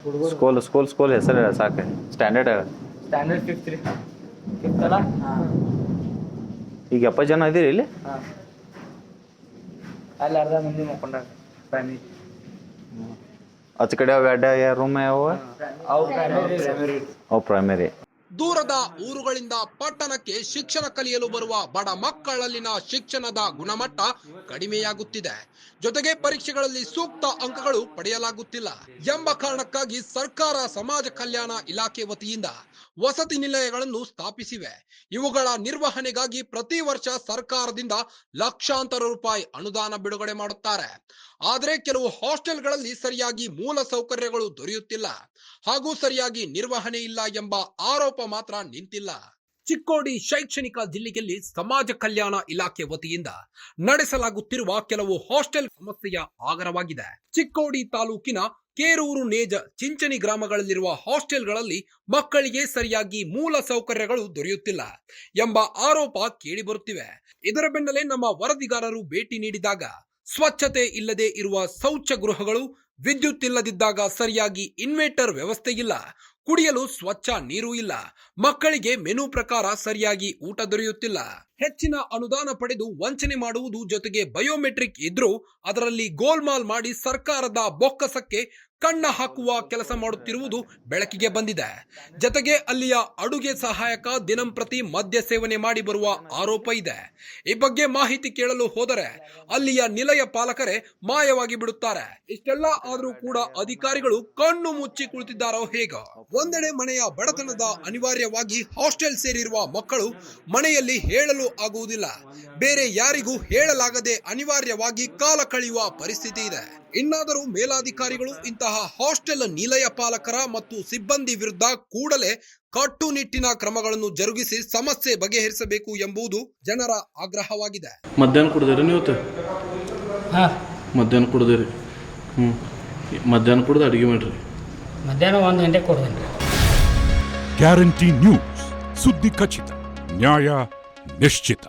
School ಹೆಸರು ಸಾಕು. Standard fifth ರೀ. ಫಿಫ್ತ್ ಅಲ್ಲ? ಹಾಂ. ಈಗ 70 ಜನ ಇದೀರಿ ಇಲ್ಲಿ? ಹಾಂ. ಅಲ್ಲಿ ಅರ್ಧ ಮಂದಿ ಮಕ್ಕೊಂಡಾರ ಫ್ಯಾಮಿಲಿ. ಆಚೆ ಕಡೆ ಅವು ರೂಮ್ ಯಾವ? ಅವು ಪ್ರೈಮರಿ. ದೂರದ ಊರುಗಳಿಂದ ಪಟ್ಟಣಕ್ಕೆ ಶಿಕ್ಷಣ ಕಲಿಯಲು ಬರುವ ಬಡ ಮಕ್ಕಳಲ್ಲಿನ ಶಿಕ್ಷಣದ ಗುಣಮಟ್ಟ ಕಡಿಮೆಯಾಗುತ್ತಿದೆ. ಜೊತೆಗೆ ಪರೀಕ್ಷೆಗಳಲ್ಲಿ ಸೂಕ್ತ ಅಂಕಗಳು ಪಡೆಯಲಾಗುತ್ತಿಲ್ಲ ಎಂಬ ಕಾರಣಕ್ಕಾಗಿ ಸರ್ಕಾರ ಸಮಾಜ ಕಲ್ಯಾಣ ಇಲಾಖೆ ವತಿಯಿಂದ ವಸತಿ ನಿಲಯಗಳನ್ನು ಸ್ಥಾಪಿಸಿವೆ. ಇವುಗಳ ನಿರ್ವಹಣೆಗಾಗಿ ಪ್ರತಿ ವರ್ಷ ಸರ್ಕಾರದಿಂದ ಲಕ್ಷಾಂತರ ರೂಪಾಯಿ ಅನುದಾನ ಬಿಡುಗಡೆ ಮಾಡುತ್ತಾರೆ. ಆದರೆ ಕೆಲವು ಹಾಸ್ಟೆಲ್ಗಳಲ್ಲಿ ಸರಿಯಾಗಿ ಮೂಲ ಸೌಕರ್ಯಗಳು ದೊರೆಯುತ್ತಿಲ್ಲ ಹಾಗೂ ಸರಿಯಾಗಿ ನಿರ್ವಹಣೆ ಇಲ್ಲ ಎಂಬ ಆರೋಪ ಮಾತ್ರ ನಿಂತಿಲ್ಲ. ಚಿಕ್ಕೋಡಿ ಶೈಕ್ಷಣಿಕ ಜಿಲ್ಲೆಯಲ್ಲಿ ಸಮಾಜ ಕಲ್ಯಾಣ ಇಲಾಖೆ ವತಿಯಿಂದ ನಡೆಸಲಾಗುತ್ತಿರುವ ಕೆಲವು ಹಾಸ್ಟೆಲ್ ಸಮಸ್ಯೆಯ ಆಗರವಾಗಿದೆ. ಚಿಕ್ಕೋಡಿ ತಾಲೂಕಿನ ಕೇರೂರು, ನೇಜ, ಚಿಂಚಣಿ ಗ್ರಾಮಗಳಲ್ಲಿರುವ ಹಾಸ್ಟೆಲ್ಗಳಲ್ಲಿ ಮಕ್ಕಳಿಗೆ ಸರಿಯಾಗಿ ಮೂಲ ಸೌಕರ್ಯಗಳು ದೊರೆಯುತ್ತಿಲ್ಲ ಎಂಬ ಆರೋಪ ಕೇಳಿಬರುತ್ತಿವೆ. ಇದರ ಬೆನ್ನಲ್ಲೇ ನಮ್ಮ ವರದಿಗಾರರು ಭೇಟಿ ನೀಡಿದಾಗ ಸ್ವಚ್ಛತೆ ಇಲ್ಲದೆ ಇರುವ ಶೌಚ ಗೃಹಗಳು, ವಿದ್ಯುತ್ ಇಲ್ಲದಿದ್ದಾಗ ಸರಿಯಾಗಿ ಇನ್ವರ್ಟರ್ ವ್ಯವಸ್ಥೆ ಇಲ್ಲ, ಕುಡಿಯಲು ಸ್ವಚ್ಛ ನೀರು ಇಲ್ಲ, ಮಕ್ಕಳಿಗೆ ಮೆನು ಪ್ರಕಾರ ಸರಿಯಾಗಿ ಊಟ ದೊರೆಯುತ್ತಿಲ್ಲ, ಹೆಚ್ಚಿನ ಅನುದಾನ ಪಡೆದು ವಂಚನೆ ಮಾಡುವುದು ಜೊತೆಗೆ ಬಯೋಮೆಟ್ರಿಕ್ ಇದ್ರೂ ಅದರಲ್ಲಿ ಗೋಲ್ಮಾಲ್ ಮಾಡಿ ಸರ್ಕಾರದ ಬೊಕ್ಕಸಕ್ಕೆ ಕಣ್ಣ ಹಾಕುವ ಕೆಲಸ ಮಾಡುತ್ತಿರುವುದು ಬೆಳಕಿಗೆ ಬಂದಿದೆ. ಜೊತೆಗೆ ಅಲ್ಲಿಯ ಅಡುಗೆ ಸಹಾಯಕ ದಿನಂಪ್ರತಿ ಮದ್ಯ ಸೇವನೆ ಮಾಡಿ ಬರುವ ಆರೋಪ ಇದೆ. ಈ ಬಗ್ಗೆ ಮಾಹಿತಿ ಕೇಳಲು ಹೋದರೆ ಅಲ್ಲಿಯ ನಿಲಯ ಪಾಲಕರೇ ಮಾಯವಾಗಿ ಬಿಡುತ್ತಾರೆ. ಇಷ್ಟೆಲ್ಲ ಆದರೂ ಕೂಡ ಅಧಿಕಾರಿಗಳು ಕಣ್ಣು ಮುಚ್ಚಿ ಕುಳಿತಿದ್ದಾರೋ ಹೇಗೋ. ಒಂದೆಡೆ ಮನೆಯ ಬಡತನದ ಅನಿವಾರ್ಯವಾಗಿ ಹಾಸ್ಟೆಲ್ ಸೇರಿರುವ ಮಕ್ಕಳು ಮನೆಯಲ್ಲಿ ಹೇಳಲು ಆಗುವುದಿಲ್ಲ, ಬೇರೆ ಯಾರಿಗೂ ಹೇಳಲಾಗದೆ ಅನಿವಾರ್ಯವಾಗಿ ಕಾಲ ಕಳೆಯುವ ಪರಿಸ್ಥಿತಿ ಇದೆ. ಇನ್ನಾದರೂ ಮೇಲಾಧಿಕಾರಿಗಳು ಇಂತಹ ಹಾಸ್ಟೆಲ್ ನಿಲಯ ಪಾಲಕರ ಮತ್ತು ಸಿಬ್ಬಂದಿ ವಿರುದ್ಧ ಕೂಡಲೇ ಕಟ್ಟುನಿಟ್ಟಿನ ಕ್ರಮಗಳನ್ನು ಜರುಗಿಸಿ ಸಮಸ್ಯೆ ಬಗೆಹರಿಸಬೇಕು ಎಂಬುದು ಜನರ ಆಗ್ರಹವಾಗಿದೆ. ಮಧ್ಯಾಹ್ನ ಕುಡಿದಿರಿ ನೀವು? ಮಧ್ಯಾಹ್ನ ಕುಡಿದಿರಿ? ಮಧ್ಯಾಹ್ನ ಕುಡಿದು ಅಡುಗೆ ಮಾಡ್ರಿ? ಮಧ್ಯಾಹ್ನ 1 ಗಂಟೆಗೆ ಕೊಡ್ತೀನಿ. ಗ್ಯಾರಂಟಿ ನ್ಯೂಸ್, ಸುದ್ದಿ ಖಚಿತ, ನ್ಯಾಯ ನಿಶ್ಚಿತ.